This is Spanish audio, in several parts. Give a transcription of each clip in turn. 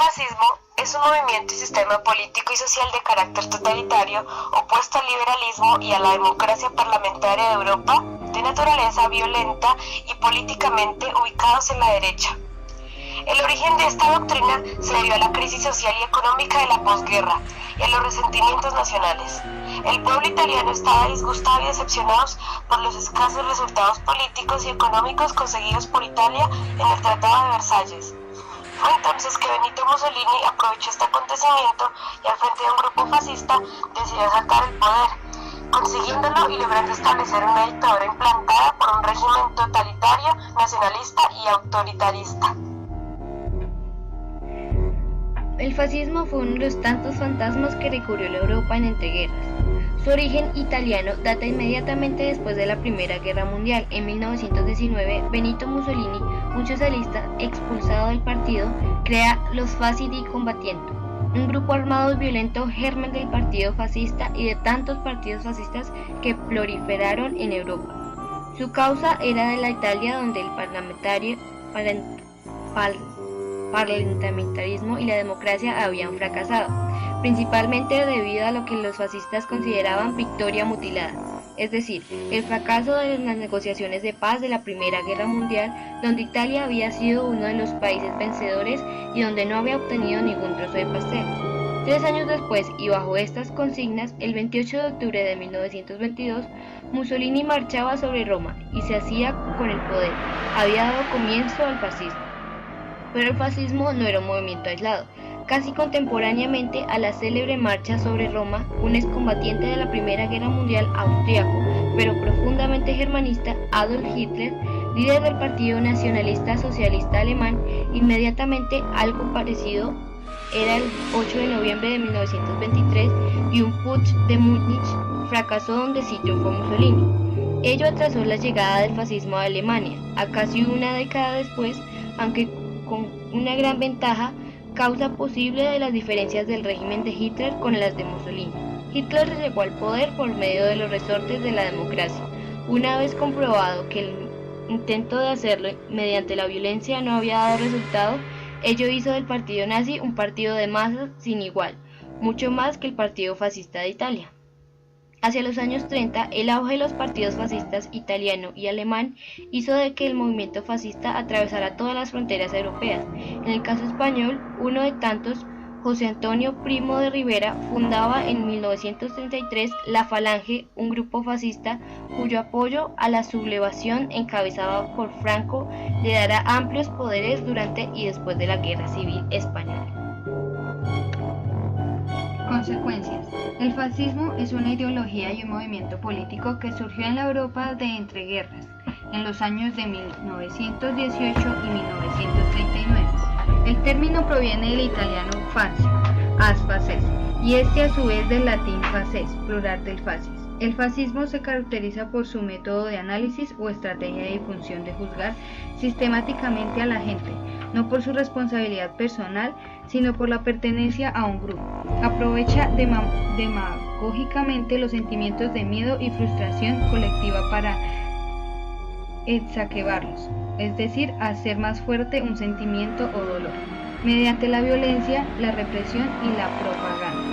fascismo es un movimiento y sistema político y social de carácter totalitario opuesto al liberalismo y a la democracia parlamentaria de Europa, de naturaleza violenta y políticamente ubicados en la derecha. El origen de esta doctrina se debió a la crisis social y económica de la posguerra y a los resentimientos nacionales. El pueblo italiano estaba disgustado y decepcionado por los escasos resultados políticos y económicos conseguidos por Italia en el Tratado de Versalles. Fue entonces que Benito Mussolini aprovechó este acontecimiento y al frente de un grupo fascista decidió asaltar el poder, consiguiéndolo y logrando establecer una dictadura implantada por un régimen totalitario, nacionalista y autoritarista. El fascismo fue uno de los tantos fantasmas que recorrió la Europa en entreguerras. Su origen italiano data inmediatamente después de la Primera Guerra Mundial. En 1919, Benito Mussolini, un socialista expulsado del partido, crea los Fasci di Combattimento, un grupo armado y violento germen del partido fascista y de tantos partidos fascistas que proliferaron en Europa. Su causa era de la Italia donde el parlamentarismo y la democracia habían fracasado, principalmente debido a lo que los fascistas consideraban victoria mutilada, es decir, el fracaso de las negociaciones de paz de la Primera Guerra Mundial, donde Italia había sido uno de los países vencedores y donde no había obtenido ningún trozo de pastel. 3 años después, y bajo estas consignas, el 28 de octubre de 1922, Mussolini marchaba sobre Roma y se hacía con el poder. Había dado comienzo al fascismo. Pero el fascismo no era un movimiento aislado. Casi contemporáneamente a la célebre marcha sobre Roma, un excombatiente de la Primera Guerra Mundial austriaco, pero profundamente germanista, Adolf Hitler, líder del Partido Nacionalista Socialista Alemán, inmediatamente algo parecido era el 8 de noviembre de 1923 y un putsch de Múnich fracasó donde sí triunfó Mussolini. Ello atrasó la llegada del fascismo a Alemania, a casi una década después, aunque con una gran ventaja, causa posible de las diferencias del régimen de Hitler con las de Mussolini. Hitler llegó al poder por medio de los resortes de la democracia. Una vez comprobado que el intento de hacerlo mediante la violencia no había dado resultado, ello hizo del partido nazi un partido de masas sin igual, mucho más que el partido fascista de Italia. Hacia los años 30, el auge de los partidos fascistas italiano y alemán hizo de que el movimiento fascista atravesara todas las fronteras europeas. En el caso español, uno de tantos, José Antonio Primo de Rivera, fundaba en 1933 la Falange, un grupo fascista cuyo apoyo a la sublevación encabezada por Franco le dará amplios poderes durante y después de la Guerra Civil Española. Consecuencias. El fascismo es una ideología y un movimiento político que surgió en la Europa de entreguerras, en los años de 1918 y 1939. El término proviene del italiano fascio, as faces, y este a su vez del latín faces, plural del facies. El fascismo se caracteriza por su método de análisis o estrategia de difusión de juzgar sistemáticamente a la gente, no por su responsabilidad personal, sino por la pertenencia a un grupo. Aprovecha demagógicamente los sentimientos de miedo y frustración colectiva para exacerbarlos, es decir, hacer más fuerte un sentimiento o dolor, mediante la violencia, la represión y la propaganda.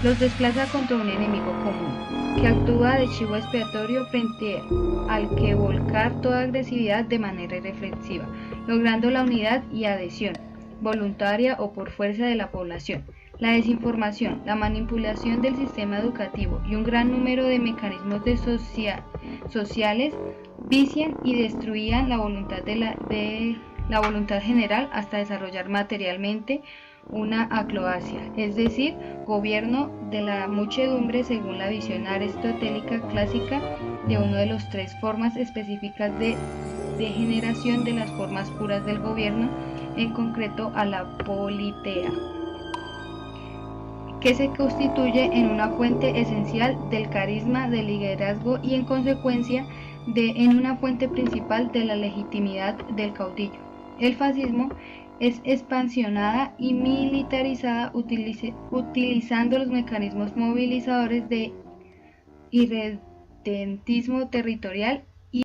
Los desplaza contra un enemigo común, que actúa de chivo expiatorio frente al que volcar toda agresividad de manera irreflexiva, logrando la unidad y adhesión, voluntaria o por fuerza de la población. La desinformación, la manipulación del sistema educativo y un gran número de mecanismos sociales vician y destruían la voluntad la voluntad general hasta desarrollar materialmente una acroacia, es decir, gobierno de la muchedumbre según la visión aristotélica clásica de uno de los 3 formas específicas de degeneración de las formas puras del gobierno, en concreto a la politea, que se constituye en una fuente esencial del carisma, del liderazgo y en consecuencia en una fuente principal de la legitimidad del caudillo. El fascismo es expansionada y militarizada utilizando los mecanismos movilizadores de irredentismo territorial y